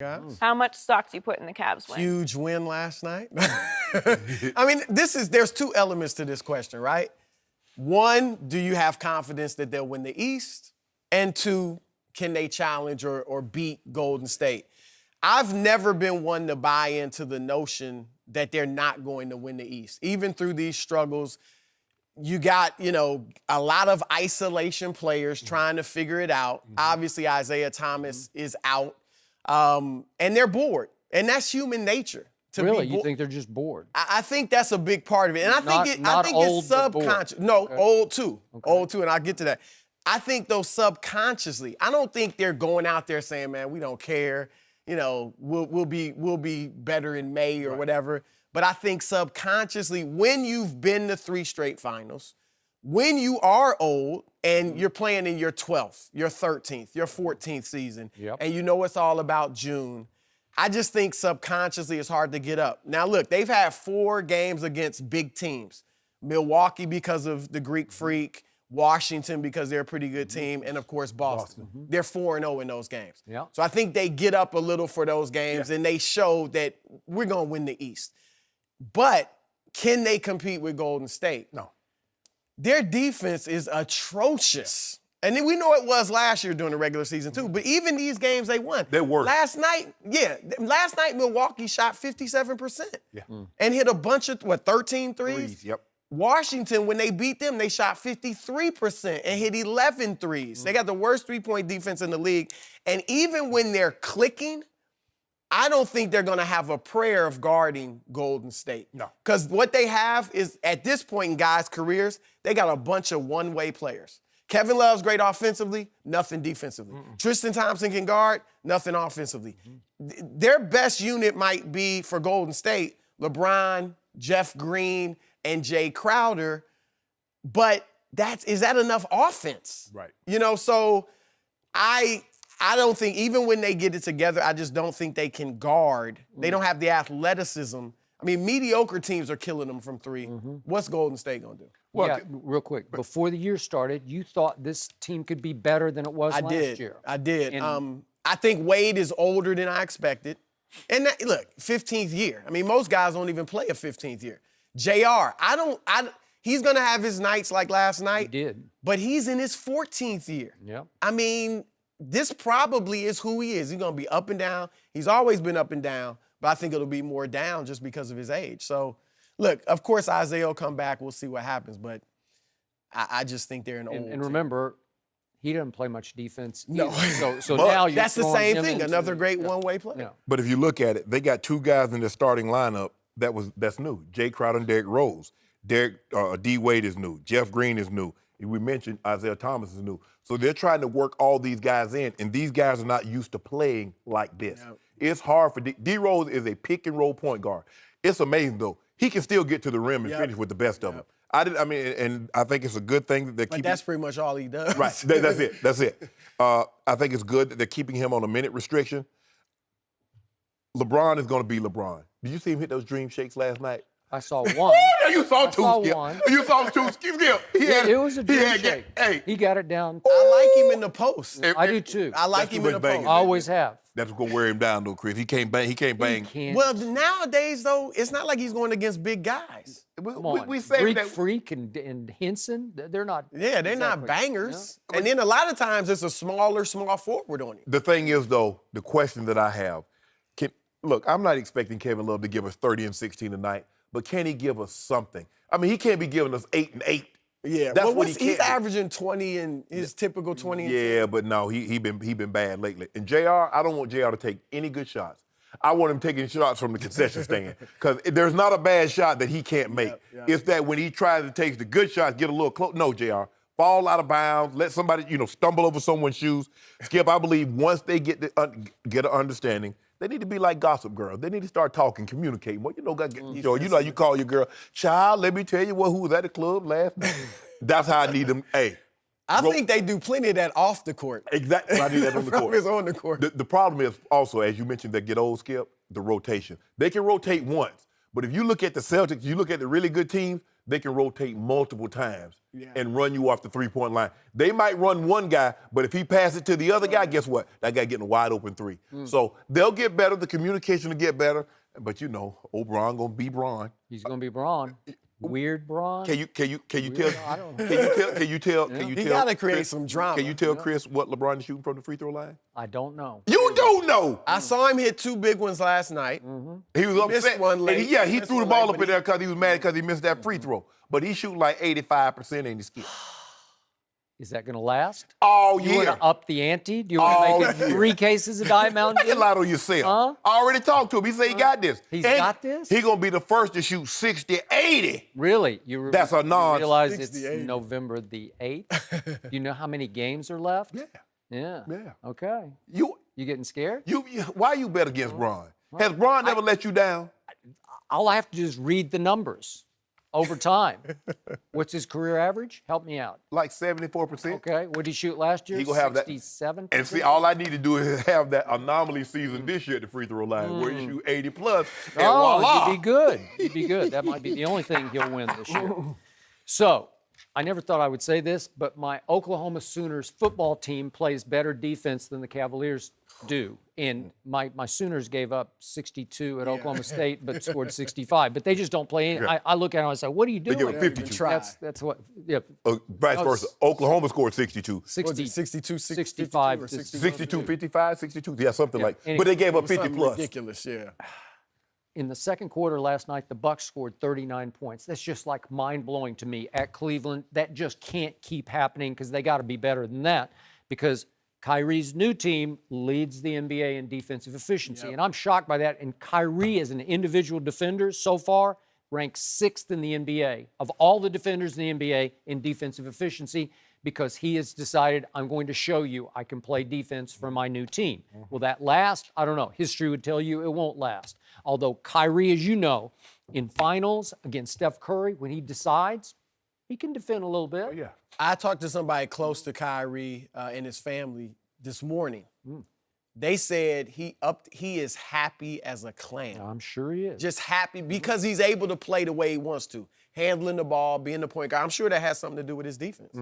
Guys. How much stock do you put in the Cavs win? Huge win last night. I mean, there's two elements to this question, right? One, do you have confidence that they'll win the East? And two, can they challenge or beat Golden State? I've never been one to buy into the notion that they're not going to win the East. Even through these struggles, you got, a lot of isolation players trying to figure it out. Obviously, Isaiah Thomas is out. And they're bored. And that's human nature. Really? You think they're just bored? I think that's a big part of it. And I think it's subconscious. No, okay. Old too. Okay. Old too, and I'll get to that. I think, though, subconsciously, I don't think they're going out there saying, man, we don't care. We'll be better in May or whatever. But I think subconsciously, when you've been to 3 straight finals, when you are old and you're playing in your 12th, your 13th, your 14th season, and you know it's all about June, I just think subconsciously it's hard to get up. Now, look, they've had 4 games against big teams. Milwaukee because of the Greek Freak, Washington because they're a pretty good team, and, of course, Boston. They're 4-0 in those games. So I think they get up a little for those games, and they show that we're going to win the East. But can they compete with Golden State? No. Their defense is atrocious. And then we know it was last year during the regular season, too. But even these games they won. They're worse. Last night, Milwaukee shot 57%. And hit a bunch of, 13 threes? Yep. Washington, when they beat them, they shot 53% and hit 11 threes. They got the worst three-point defense in the league. And even when they're clicking, I don't think they're going to have a prayer of guarding Golden State. No. Because what they have is, at this point in guys' careers, they got a bunch of one-way players. Kevin Love's great offensively, nothing defensively. Tristan Thompson can guard, nothing offensively. Their best unit might be, for Golden State, LeBron, Jeff Green, and Jay Crowder. But is that enough offense? Right. So I don't think, even when they get it together, I just don't think they can guard. They don't have the athleticism. I mean, mediocre teams are killing them from 3. What's Golden State going to do? Well, real quick. Before the year started, you thought this team could be better than it was last year. I did. I think Wade is older than I expected. And look, 15th year. I mean, most guys don't even play a 15th year. JR, he's going to have his nights like last night. He did. But he's in his 14th year. Yeah. I mean, this probably is who he is. He's going to be up and down. He's always been up and down, but I think it'll be more down just because of his age. So, look, of course, Isaiah will come back. We'll see what happens, but I just think they're an old And remember, he doesn't play much defense No. either. So now you're that's the throwing same him thing, into another great one-way player. Yeah. But if you look at it, they got 2 guys in their starting lineup that's new. Jay Crowder and Derrick Rose. D. Wade is new. Jeff Green is new. We mentioned Isaiah Thomas is new. So they're trying to work all these guys in, and these guys are not used to playing like this. Yep. It's hard for D. Rose is a pick-and-roll point guard. It's amazing, though. He can still get to the rim and finish with the best of them. And I think it's a good thing that they're keeping. But that's pretty much all he does. Right. That's it. I think it's good that they're keeping him on a minute restriction. LeBron is going to be LeBron. Did you see him hit those dream shakes last night? I saw one. You saw 2, Skip. one. You saw 2, Skip. It was a dream shake. Hey. He got it down. I like him in the post. I do too. I like him in the post. I always have. That's going to wear him down, though, Chris. He can't bang. Well, nowadays, though, it's not like he's going against big guys. We say Greek that. Freak and Henson, they're not. Yeah, they're not bangers. Yeah. And then a lot of times it's a small forward on him. The thing is, though, the question that I have, look, I'm not expecting Kevin Love to give us 30 and 16 tonight, but can he give us something? I mean, he can't be giving us 8 and 8. Yeah, that's what he's averaging 20 and his typical 20. Yeah, but no, he been bad lately. And JR, I don't want JR to take any good shots. I want him taking shots from the concession stand because there's not a bad shot that he can't make. Yeah. It's that when he tries to take the good shots, get a little close. No, JR, fall out of bounds, let somebody stumble over someone's shoes. Skip, I believe once they get an understanding. They need to be like Gossip Girl. They need to start talking, communicating. Well, you call your girl, child, let me tell you who was at the club last night. That's how I need them. Hey. I think they do plenty of that off the court. Exactly. I need that on the court. It's on the court. The problem is also, as you mentioned, that get old, Skip, the rotation. They can rotate once, But if you look at the Celtics, you look at the really good teams, they can rotate multiple times and run you off the three-point line. They might run one guy, but if he passes it to the other guy, guess what? That guy getting a wide open three. So they'll get better. The communication will get better. But you know, old Bron gonna be Bron. He's gonna be Bron. Weird Bron. Can you tell? I don't know. Can you tell? He gotta create some drama. Can you tell Chris what LeBron is shooting from the free throw line? I don't know. You don't know. I saw him hit 2 big ones last night. He was upset. Missed one late. And he Missed threw the one ball late, up but in there because he was mad because he missed that free throw. But he shooting like 85% and he skipped. Is that gonna last? All You want year. to up the ante? Do you want to make it 3 cases of Diet Mountain Take a Dew? lot on yourself. Huh? I already talked to him. He said he got this. He's And got this? He gonna be the first to shoot 60, 80. Really? That's a non- You realize it's 68. November the 8th? Do you know how many games are left? Yeah. Yeah. Yeah. Okay. You getting scared? why you bet against Bron? Has Bron never let you down? All I have to do is read the numbers over time. What's his career average? Help me out. Like 74%. Okay. What did he shoot last year? He gonna have that. 67%? And see, all I need to do is have that anomaly season this year at the free throw line where you shoot 80 plus, and voila. He'd be good. He'd be good. That might be the only thing he'll win this year. So, I never thought I would say this, but my Oklahoma Sooners football team plays better defense than the Cavaliers do. And my Sooners gave up 62 at Oklahoma State, but scored 65. But they just don't play any. I look at them and I say, what are you doing? They give up 52. That's what, yeah. Vice versa. Oklahoma scored 62. 60, 62, 65 or to 62, 55, 62. Yeah, something like And but they gave up 50 Something plus. ridiculous, yeah. In the second quarter last night, the Bucks scored 39 points. That's just like mind-blowing to me at Cleveland. That just can't keep happening because they got to be better than that because Kyrie's new team leads the NBA in defensive efficiency. And I'm shocked by that. And Kyrie, as an individual defender so far, ranks 6th in the NBA of all the defenders in the NBA in defensive efficiency because he has decided, I'm going to show you I can play defense for my new team. Will that last? I don't know. History would tell you it won't last. Although Kyrie, as you know, in finals against Steph Curry, when he decides, he can defend a little bit. Yeah. I talked to somebody close to Kyrie and his family this morning. They said he is happy as a clam. I'm sure he is. Just happy because he's able to play the way he wants to. Handling the ball, being the point guard. I'm sure that has something to do with his defense.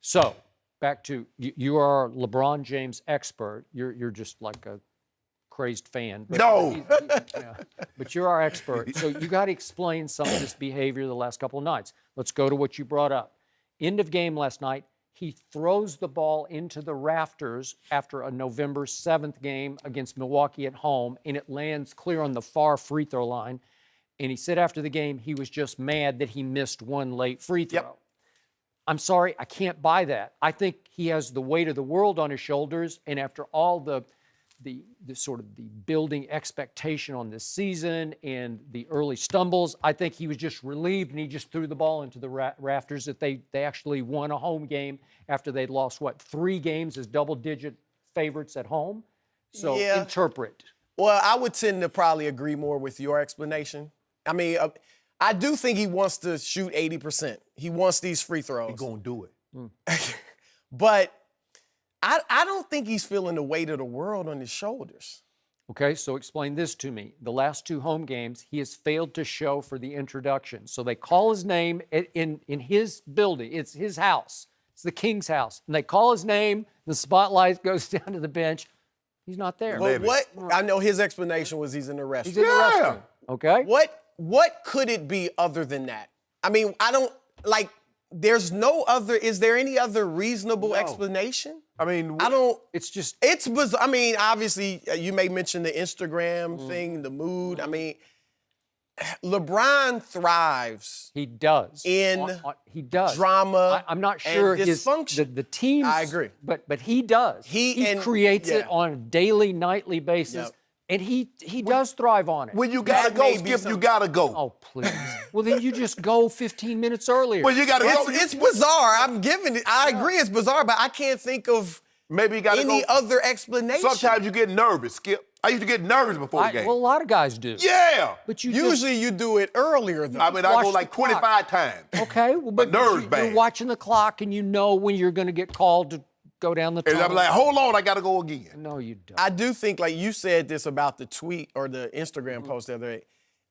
So, back to, you are a LeBron James expert. You're just like a crazed fan. But No. But you're our expert. So you got to explain some of this behavior the last couple of nights. Let's go to what you brought up. End of game last night, he throws the ball into the rafters after a November 7th game against Milwaukee at home, and it lands clear on the far free throw line. And he said after the game he was just mad that he missed one late free throw. Yep. I'm sorry, I can't buy that. I think he has the weight of the world on his shoulders, and after all the sort of the building expectation on this season and the early stumbles, I think he was just relieved and he just threw the ball into the rafters that they actually won a home game after they'd lost, 3 games as double-digit favorites at home? So Yeah. interpret. Well, I would tend to probably agree more with your explanation. I mean, I do think he wants to shoot 80%. He wants these free throws. He's going to do it. But I don't think he's feeling the weight of the world on his shoulders. Okay, so explain this to me. The last 2 home games, he has failed to show for the introduction. So they call his name in his building. It's his house. It's the King's house. And they call his name, the spotlight goes down to the bench. He's not there. Well, what I know his explanation was he's in the restroom. He's in the restroom. Okay? What could it be other than that? I mean, I don't like. There's no other. Is there any other reasonable explanation? I mean, I don't. It's just. It's bizarre. I mean, obviously, you may mention the Instagram thing, the mood. I mean, LeBron thrives. He does. He does. Drama. I'm not sure and dysfunction. the teams. I agree. But he does. He creates it on a daily, nightly basis. Yep. And he does thrive on it. when you got to That go, may be Skip, you something. got to go. Oh, please. Well, then you just go 15 minutes earlier. Well, you got to go. It's bizarre. I'm giving it. I agree. It's bizarre, but I can't think of Maybe you got to go. any other explanation. Sometimes you get nervous, Skip. I used to get nervous before the game. Well, a lot of guys do. Yeah. But you Usually you do it earlier, though. I mean, I watch go the like clock. 25 times. Okay, well, but nerves you're bad. watching the clock and you know when you're going to get called to go down the tunnel. And I'm like, hold on, I got to go again. No, you don't. I do think, like you said this about the tweet or the Instagram post the other day,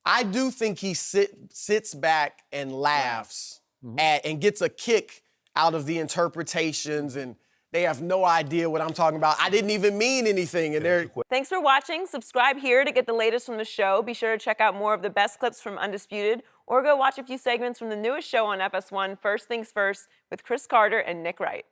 I do think he sits back and laughs and gets a kick out of the interpretations, and they have no idea what I'm talking about. I didn't even mean anything, and they're. Thanks for watching. Subscribe here to get the latest from the show. Be sure to check out more of the best clips from Undisputed, or go watch a few segments from the newest show on FS1, First Things First, with Chris Carter and Nick Wright.